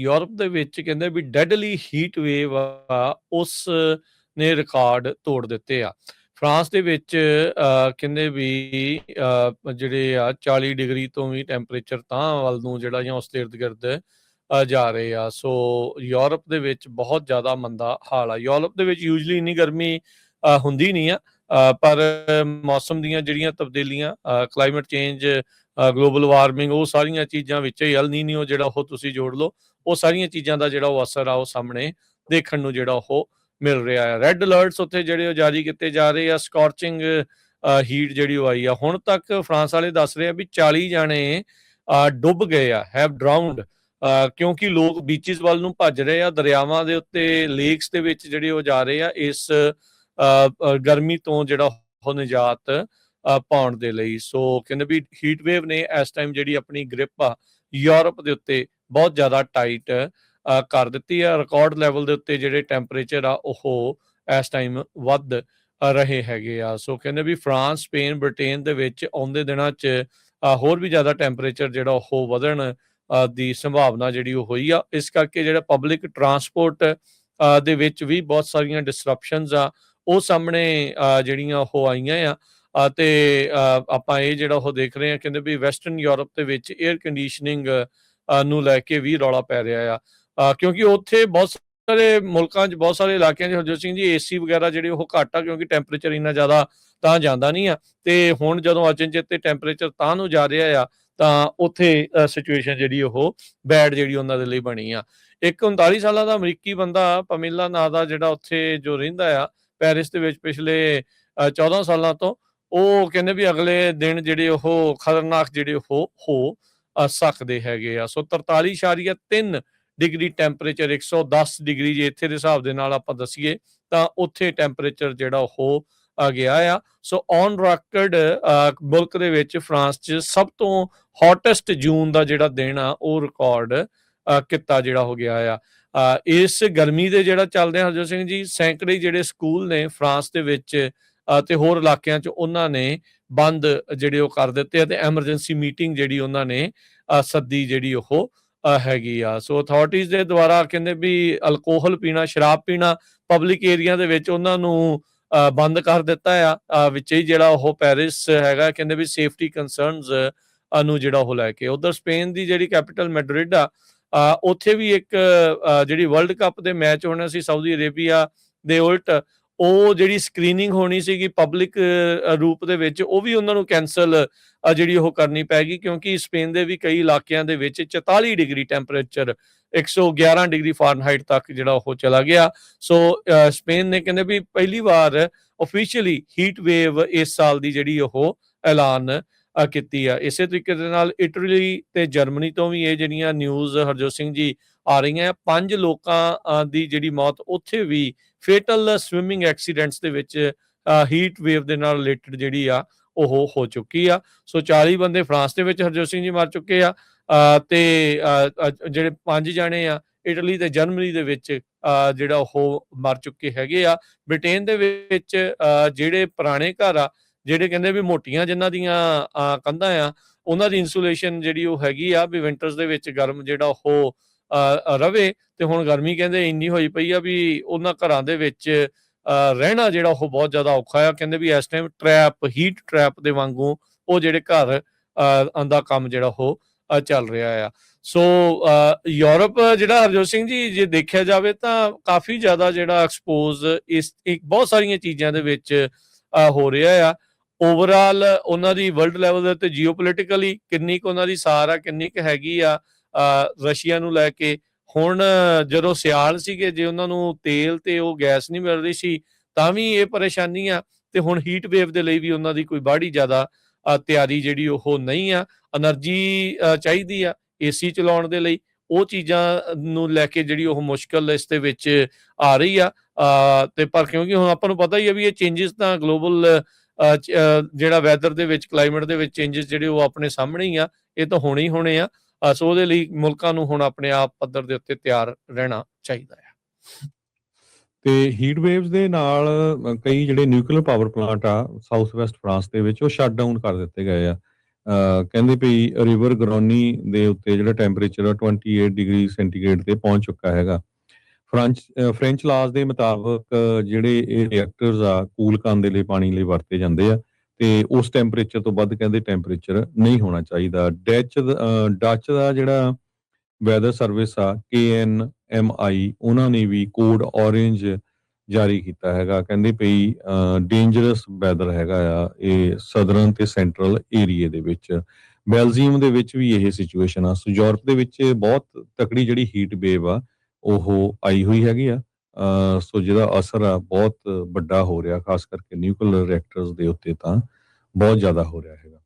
Europe ਦੇ ਵਿੱਚ ਕਹਿੰਦੇ ਵੀ ਡੈਡਲੀ ਹੀਟ ਵੇਵ ਆ ਉਸ ਨੇ ਰਿਕਾਰਡ ਤੋੜ ਦਿੱਤੇ ਆ। ਫਰਾਂਸ ਦੇ ਵਿੱਚ ਕਹਿੰਦੇ ਵੀ ਜਿਹੜੇ ਆ 40 ਡਿਗਰੀ ਤੋਂ ਵੀ ਟੈਂਪਰੇਚਰ ਤਾਂ ਵੱਲ ਨੂੰ ਜਿਹੜਾ ਜਾਂ ਉਸ ਦੇ ਇਰਦ ਗਿਰਦ ਜਾ ਰਹੇ ਆ। ਸੋ ਯੂਰਪ ਦੇ ਵਿੱਚ ਬਹੁਤ ਜ਼ਿਆਦਾ ਮੰਦਾ ਹਾਲ ਆ। ਯੂਰਪ ਦੇ ਵਿੱਚ ਯੂਜਲੀ ਇੰਨੀ ਗਰਮੀ ਹੁੰਦੀ ਨਹੀਂ ਆ, ਪਰ ਮੌਸਮ ਦੀਆਂ ਜਿਹੜੀਆਂ ਤਬਦੀਲੀਆਂ, ਕਲਾਈਮੇਟ ਚੇਂਜ, ਗਲੋਬਲ ਵਾਰਮਿੰਗ, ਉਹ ਸਾਰੀਆਂ ਚੀਜ਼ਾਂ ਵਿੱਚ ਹੀ ਅਲ ਨੀਨੀਓ ਜਿਹੜਾ ਉਹ ਤੁਸੀਂ ਜੋੜ ਲਓ, ਉਹ ਸਾਰੀਆਂ ਚੀਜ਼ਾਂ ਦਾ ਜਿਹੜਾ ਉਹ ਅਸਰ ਆ ਉਹ ਸਾਹਮਣੇ ਦੇਖਣ ਨੂੰ ਜਿਹੜਾ ਉਹ ਮਿਲ ਰਿਹਾ ਹੈ। ਰੈੱਡ ਅਲਰਟਸ ਉੱਥੇ ਜਿਹੜੇ ਉਹ ਜਾਰੀ ਕੀਤੇ ਜਾ ਰਹੇ ਆ। ਸਕੋਰਚਿੰਗ ਹੀਟ ਜਿਹੜੀ ਉਹ ਆਈ ਆ। ਹੁਣ ਤੱਕ ਫਰਾਂਸ ਵਾਲੇ ਦੱਸ ਰਹੇ ਆ ਵੀ 40 ਜਾਣੇ ਡੁੱਬ ਗਏ ਆ, ਹੈਵ ਡਰਾਊਂਡ, ਕਿਉਂਕਿ ਲੋਕ ਬੀਚਿਸ ਵੱਲ ਨੂੰ ਭੱਜ ਰਹੇ ਆ, ਦਰਿਆਵਾਂ ਦੇ ਉੱਤੇ, ਲੇਕਸ ਦੇ ਵਿੱਚ ਜਿਹੜੇ ਉਹ ਜਾ ਰਹੇ ਆ ਇਸ ਗਰਮੀ ਤੋਂ ਜਿਹੜਾ ਉਹ ਨਿਜਾਤ ਪਾਉਣ ਦੇ ਲਈ। ਸੋ ਕਹਿੰਦੇ ਵੀ ਹੀਟ ਵੇਵ ਨੇ ਇਸ ਟਾਈਮ ਜਿਹੜੀ ਆਪਣੀ ਗ੍ਰਿਪ ਆ ਯੂਰਪ ਦੇ ਉੱਤੇ ਬਹੁਤ ਜ਼ਿਆਦਾ ਟਾਈਟ ਕਰ ਦਿੱਤੀ ਆ। ਰਿਕਾਰਡ ਲੈਵਲ ਦੇ ਉੱਤੇ ਜਿਹੜੇ ਟੈਂਪਰੇਚਰ ਆ ਉਹ ਇਸ ਟਾਈਮ ਵੱਧ ਰਹੇ ਹੈਗੇ ਆ। ਸੋ ਕਹਿੰਦੇ ਵੀ ਫਰਾਂਸ, ਸਪੇਨ, ਬ੍ਰਿਟੇਨ ਦੇ ਵਿੱਚ ਆਉਂਦੇ ਦਿਨਾਂ 'ਚ ਹੋਰ ਵੀ ਜ਼ਿਆਦਾ ਟੈਂਪਰੇਚਰ ਜਿਹੜਾ ਉਹ ਵਧਣ ਦੀ ਸੰਭਾਵਨਾ ਜਿਹੜੀ ਉਹ ਹੋਈ ਆ। ਇਸ ਕਰਕੇ ਜਿਹੜਾ ਪਬਲਿਕ ਟਰਾਂਸਪੋਰਟ ਦੇ ਵਿੱਚ ਵੀ ਬਹੁਤ ਸਾਰੀਆਂ ਡਿਸਰਪਸ਼ਨਸ ਆ ਉਹ ਸਾਹਮਣੇ ਜਿਹੜੀਆਂ ਉਹ ਆਈਆਂ ਆ। ਅਤੇ ਆਪਾਂ ਇਹ ਜਿਹੜਾ ਉਹ ਦੇਖ ਰਹੇ ਹਾਂ, ਕਹਿੰਦੇ ਵੀ ਵੈਸਟਰਨ ਯੂਰਪ ਦੇ ਵਿੱਚ ਏਅਰ ਕੰਡੀਸ਼ਨਿੰਗ ਨੂੰ ਲੈ ਕੇ ਵੀ ਰੌਲਾ ਪੈ ਰਿਹਾ ਆ, ਕਿਉਂਕਿ ਉੱਥੇ ਬਹੁਤ ਸਾਰੇ ਮੁਲਕਾਂ 'ਚ, ਬਹੁਤ ਸਾਰੇ ਇਲਾਕਿਆਂ 'ਚ ਹਰਜੋਤ ਸਿੰਘ ਜੀ ਏਸੀ ਵਗੈਰਾ ਜਿਹੜੇ ਉਹ ਘੱਟ ਆ, ਕਿਉਂਕਿ ਟੈਂਪਰੇਚਰ ਇੰਨਾ ਜ਼ਿਆਦਾ ਤਾਂ ਜਾਂਦਾ ਨਹੀਂ ਆ। ਤੇ ਹੁਣ ਜਦੋਂ ਅਚਨਚੇਤ ਤੇ ਟੈਂਪਰੇਚਰ ਤਾਂ ਨੂੰ ਜਾ ਰਿਹਾ ਆ, ਤਾਂ ਉੱਥੇ ਸਿਚੁਏਸ਼ਨ ਜਿਹੜੀ ਉਹ ਬੈਡ ਜਿਹੜੀ ਉਹਨਾਂ ਦੇ ਲਈ ਬਣੀ ਆ। ਇੱਕ 39 ਸਾਲਾਂ ਦਾ ਅਮਰੀਕੀ ਬੰਦਾ ਪਮੀਲਾ ਨਾਂ ਦਾ, ਜਿਹੜਾ ਉੱਥੇ ਜੋ ਰਹਿੰਦਾ ਆ ਪੈਰਿਸ ਦੇ ਵਿੱਚ ਪਿਛਲੇ 14 ਸਾਲਾਂ ਤੋਂ, ਉਹ ਕਹਿੰਦੇ ਵੀ ਅਗਲੇ ਦਿਨ ਜਿਹੜੇ ਉਹ ਖਤਰਨਾਕ ਜਿਹੜੇ ਉਹ ਹੋ ਸਕਦੇ ਹੈਗੇ ਆ। ਸੋ 43.3 ਡਿਗਰੀ ਟੈਂਪਰੇਚਰ, 110 ਡਿਗਰੀ ਜੇ ਇੱਥੇ ਦੇ ਹਿਸਾਬ ਦੇ ਨਾਲ ਆਪਾਂ ਦੱਸੀਏ ਤਾਂ ਉੱਥੇ ਟੈਂਪਰੇਚਰ ਜਿਹੜਾ ਉਹ ਗਿਆ ਆ। ਸੋ ਔਨ ਰੈਕਰਡ ਮੁਲਕ ਦੇ ਵਿੱਚ ਫਰਾਂਸ 'ਚ ਸਭ ਤੋਂ ਹੌਟੈਸਟ ਜੂਨ ਦਾ ਜਿਹੜਾ ਦਿਨ ਆ ਉਹ ਰਿਕਾਰਡ ਕੀਤਾ ਜਿਹੜਾ ਹੋ ਗਿਆ ਆ। ਇਸ ਗਰਮੀ ਦੇ ਜਿਹੜਾ ਚੱਲਦੇ ਹਰਜੋਤ ਸਿੰਘ ਜੀ, ਸੈਂਕੜੇ ਜਿਹੜੇ ਸਕੂਲ ਨੇ ਫਰਾਂਸ ਦੇ ਵਿੱਚ ਤੇ ਹੋਰ ਇਲਾਕਿਆਂ 'ਚ ਉਹਨਾਂ ਨੇ ਬੰਦ ਜਿਹੜੇ ਉਹ ਕਰ ਦਿੱਤੇ ਆ, ਤੇ ਐਮਰਜੈਂਸੀ ਮੀਟਿੰਗ ਜਿਹੜੀ ਉਹਨਾਂ ਨੇ ਸੱਦੀ ਜਿਹੜੀ ਉਹ ਹੈਗੀ ਆ। ਸੋ ਅਥਾਰਟੀਜ਼ ਦੇ ਦੁਆਰਾ ਕਹਿੰਦੇ ਵੀ ਅਲਕੋਹਲ ਪੀਣਾ, ਸ਼ਰਾਬ ਪੀਣਾ ਪਬਲਿਕ ਏਰੀਆ ਦੇ ਵਿੱਚ ਉਹਨਾਂ ਨੂੰ ਬੰਦ ਕਰ ਦਿੱਤਾ ਆ। ਵਿੱਚ ਹੀ ਜਿਹੜਾ ਉਹ ਪੈਰਿਸ ਹੈਗਾ, ਕਹਿੰਦੇ ਵੀ ਸੇਫਟੀ ਕੰਸਰਨਸ ਨੂੰ ਜਿਹੜਾ ਉਹ ਲੈ ਕੇ। ਉਧਰ ਸਪੇਨ ਦੀ ਜਿਹੜੀ ਕੈਪੀਟਲ ਮੈਡਰਿਡ ਆ, ਉੱਥੇ ਵੀ ਇੱਕ ਜਿਹੜੀ ਵਰਲਡ ਕੱਪ ਦੇ ਮੈਚ ਹੋਣਾ ਸੀ ਸਾਊਦੀ ਅਰੇਬੀਆ ਦੇ ਉਲਟ, ਉਹ ਜਿਹੜੀ ਸਕਰੀਨਿੰਗ ਹੋਣੀ ਸੀਗੀ ਪਬਲਿਕ ਰੂਪ ਦੇ ਵਿੱਚ, ਉਹ ਵੀ ਉਹਨਾਂ ਨੂੰ ਕੈਂਸਲ ਜਿਹੜੀ ਉਹ ਕਰਨੀ ਪੈ ਗਈ, ਕਿਉਂਕਿ ਸਪੇਨ ਦੇ ਵੀ ਕਈ ਇਲਾਕਿਆਂ ਦੇ ਵਿੱਚ 44 ਡਿਗਰੀ ਟੈਂਪਰੇਚਰ, 111 ਡਿਗਰੀ ਫਾਰਨਹਾਈਟ ਤੱਕ ਜਿਹੜਾ ਉਹ ਚਲਾ ਗਿਆ। ਸੋ ਸਪੇਨ ਨੇ ਕਹਿੰਦੇ ਵੀ ਪਹਿਲੀ ਵਾਰ ਆਫੀਸ਼ੀਅਲੀ ਹੀਟ ਵੇਵ ਇਸ ਸਾਲ ਦੀ ਜਿਹੜੀ ਉਹ ਐਲਾਨ ਕੀਤੀ ਆ। ਇਸੇ ਤਰੀਕੇ ਦੇ ਨਾਲ ਇਟਲੀ ਤੇ ਜਰਮਨੀ ਤੋਂ ਵੀ ਇਹ ਜਿਹੜੀਆਂ ਨਿਊਜ਼ ਹਰਜੋਤ ਸਿੰਘ ਜੀ ਆ ਰਹੀਆਂ, 5 ਲੋਕਾਂ ਦੀ ਜਿਹੜੀ ਮੌਤ ਉੱਥੇ ਵੀ ਫੇਟਲ ਸਵਿਮਿੰਗ ਐਕਸੀਡੈਂਟਸ ਦੇ ਵਿੱਚ ਹੀਟ ਵੇਵ ਦੇ ਨਾਲ ਰਿਲੇਟਡ ਜਿਹੜੀ ਆ ਉਹ ਹੋ ਚੁੱਕੀ ਆ। ਸੋ 40 ਬੰਦੇ ਫਰਾਂਸ ਦੇ ਵਿੱਚ ਹਰਜੋਤ ਸਿੰਘ ਜੀ ਮਰ ਚੁੱਕੇ ਆ, ਤੇ ਜਿਹੜੇ 5 ਜਾਣੇ ਆ ਇਟਲੀ ਤੇ ਜਰਮਨੀ ਦੇ ਵਿੱਚ ਜਿਹੜਾ ਉਹ ਮਰ ਚੁੱਕੇ ਹੈਗੇ ਆ। ਬ੍ਰਿਟੇਨ ਦੇ ਵਿੱਚ ਜਿਹੜੇ ਪੁਰਾਣੇ ਘਰ ਆ, ਜਿਹੜੇ ਕਹਿੰਦੇ ਵੀ ਮੋਟੀਆਂ ਜਿਨ੍ਹਾਂ ਦੀਆਂ ਕੰਧਾਂ ਆ, ਉਹਨਾਂ ਦੀ ਇਨਸੂਲੇਸ਼ਨ ਜਿਹੜੀ ਉਹ ਹੈਗੀ ਆ ਵੀ ਵਿੰਟਰਸ ਦੇ ਵਿੱਚ ਗਰਮ ਜਿਹੜਾ ਉਹ ਰਵੇ। ਤੇ ਹੁਣ ਗਰਮੀ ਕਹਿੰਦੇ ਇੰਨੀ ਹੋਈ ਪਈ ਆ ਵੀ ਉਹਨਾਂ ਘਰਾਂ ਦੇ ਵਿੱਚ ਰਹਿਣਾ ਜਿਹੜਾ ਉਹ ਬਹੁਤ ਜ਼ਿਆਦਾ ਔਖਾ ਆ। ਕਹਿੰਦੇ ਵੀ ਇਸ ਟਾਈਮ ਹੀਟ ਟਰੈਪ ਦੇ ਵਾਂਗੂ ਉਹ ਜਿਹੜੇ ਘਰ ਦਾ ਕੰਮ ਜਿਹੜਾ ਉਹ ਚੱਲ ਰਿਹਾ ਆ। ਸੋ ਯੂਰਪ ਜਿਹੜਾ ਹਰਜੋਤ ਸਿੰਘ ਜੀ ਜੇ ਦੇਖਿਆ ਜਾਵੇ ਤਾਂ ਕਾਫੀ ਜ਼ਿਆਦਾ ਜਿਹੜਾ ਐਕਸਪੋਜ਼ ਇਸ ਬਹੁਤ ਸਾਰੀਆਂ ਚੀਜ਼ਾਂ ਦੇ ਵਿੱਚ ਹੋ ਰਿਹਾ ਆ। ਓਵਰਆਲ ਉਹਨਾਂ ਦੀ ਵਰਲਡ ਲੈਵਲ ਦੇ ਉੱਤੇ ਜੀਓਪੋਲੀਟੀਕਲੀ ਕਿੰਨੀ ਕੁ ਉਹਨਾਂ ਦੀ ਸਾਰ ਆ, ਕਿੰਨੀ ਕੁ ਹੈਗੀ ਆ ਰਸ਼ੀਆ ਨੂੰ ਲੈ ਕੇ। ਹੁਣ ਜਦੋਂ ਸਿਆਲ ਸੀਗੇ, ਜੇ ਉਹਨਾਂ ਨੂੰ ਤੇਲ ਤੇ ਉਹ ਗੈਸ ਨਹੀਂ ਮਿਲ ਰਹੀ ਸੀ ਤਾਂ ਵੀ ਇਹ ਪਰੇਸ਼ਾਨੀ ਆ, ਤੇ ਹੁਣ ਹੀਟ ਵੇਵ ਦੇ ਲਈ ਵੀ ਉਹਨਾਂ ਦੀ ਕੋਈ ਬਾਹਲੀ ਜ਼ਿਆਦਾ ਤਿਆਰੀ ਜਿਹੜੀ ਉਹ ਨਹੀਂ ਆ। ਐਨਰਜੀ ਚਾਹੀਦੀ ਆ ਏਸੀ ਚਲਾਉਣ ਦੇ ਲਈ, ਉਹ ਚੀਜ਼ਾਂ ਨੂੰ ਲੈ ਕੇ ਜਿਹੜੀ ਉਹ ਮੁਸ਼ਕਲ ਇਸ ਦੇ ਵਿੱਚ ਆ ਰਹੀ ਆ। ਤੇ ਪਰ ਕਿਉਂਕਿ ਹੁਣ ਆਪਾਂ ਨੂੰ ਪਤਾ ਹੀ ਆ ਵੀ ਇਹ ਚੇਂਜਸ ਤਾਂ ਗਲੋਬਲ ਜਿਹੜਾ ਵੈਦਰ ਦੇ ਵਿੱਚ, ਕਲਾਈਮੇਟ ਦੇ ਵਿੱਚ ਚੇਂਜਸ ਜਿਹੜੇ ਉਹ ਆਪਣੇ ਸਾਹਮਣੇ ਹੀ ਆ, ਇਹ ਤਾਂ ਹੋਣੇ ਹੀ ਹੋਣੇ ਆ। ਸੋ ਉਹਦੇ ਲਈ ਮੁਲਕਾਂ ਨੂੰ ਹੁਣ ਆਪਣੇ ਆਪ ਪੱਧਰ ਦੇ ਉੱਤੇ ਤਿਆਰ ਰਹਿਣਾ ਚਾਹੀਦਾ ਆ। ਤੇ ਹੀਟ ਵੇਵਸ ਦੇ ਨਾਲ ਕਈ ਜਿਹੜੇ ਨਿਊਕਲੀਅਰ ਪਾਵਰ ਪਲਾਂਟ ਆ ਸਾਊਥ ਵੈਸਟ ਫਰਾਂਸ ਦੇ ਵਿੱਚ, ਉਹ ਸ਼ਟ ਡਾਊਨ ਕਰ ਦਿੱਤੇ ਗਏ ਆ। ਕਹਿੰਦੇ ਵੀ ਰਿਵਰ ਗਰੋਨੀ ਦੇ ਉੱਤੇ ਜਿਹੜਾ ਟੈਂਪਰੇਚਰ ਆ 28 ਡਿਗਰੀ ਸੈਂਟੀਗ੍ਰੇਡ ਤੇ ਪਹੁੰਚ ਚੁੱਕਾ ਹੈਗਾ। ਫ੍ਰੈਂਚ ਲਾਜ਼ ਦੇ ਮੁਤਾਬਕ ਜਿਹੜੇ ਇਹ ਰਿਐਕਟਰਸ ਆ ਕੂਲ ਕਰਨ ਦੇ ਲਈ ਪਾਣੀ ਲਈ ਵਰਤੇ ਜਾਂਦੇ ਆ ਤੇ ਉਸ ਟੈਂਪਰੇਚਰ ਤੋਂ ਵੱਧ ਕਹਿੰਦੇ ਟੈਂਪਰੇਚਰ ਨਹੀਂ ਹੋਣਾ ਚਾਹੀਦਾ। ਡੱਚ ਦਾ ਜਿਹੜਾ ਵੈਦਰ ਸਰਵਿਸ ਆ KNMI ਉਹਨਾਂ ਨੇ ਵੀ ਕੋਡ ਔਰੇਂਜ ਜਾਰੀ ਕੀਤਾ ਹੈਗਾ। ਕਹਿੰਦੇ ਪਈ ਡੇਂਜਰਸ ਵੈਦਰ ਹੈਗਾ ਆ ਇਹ ਸਦਰਨ ਤੇ ਸੈਂਟਰਲ ਏਰੀਏ ਦੇ ਵਿੱਚ। ਬੈਲਜੀਅਮ ਦੇ ਵਿੱਚ ਵੀ ਇਹ ਸਿਚੁਏਸ਼ਨ ਆ। ਸੋ ਯੂਰਪ ਦੇ ਵਿੱਚ ਬਹੁਤ ਤਕੜੀ ਜਿਹੜੀ ਹੀਟ ਵੇਵ ਆ ਉਹ ਆਈ ਹੋਈ ਹੈਗੀ ਆ। ਸੋ ਜਿਹਦਾ ਅਸਰ ਆ ਬਹੁਤ ਵੱਡਾ ਹੋ ਰਿਹਾ, ਖਾਸ ਕਰਕੇ ਨਿਊਕਲੀਅਰ ਰਿਐਕਟਰਸ ਦੇ ਉੱਤੇ ਤਾਂ ਬਹੁਤ ਜ਼ਿਆਦਾ ਹੋ ਰਿਹਾ ਹੈਗਾ।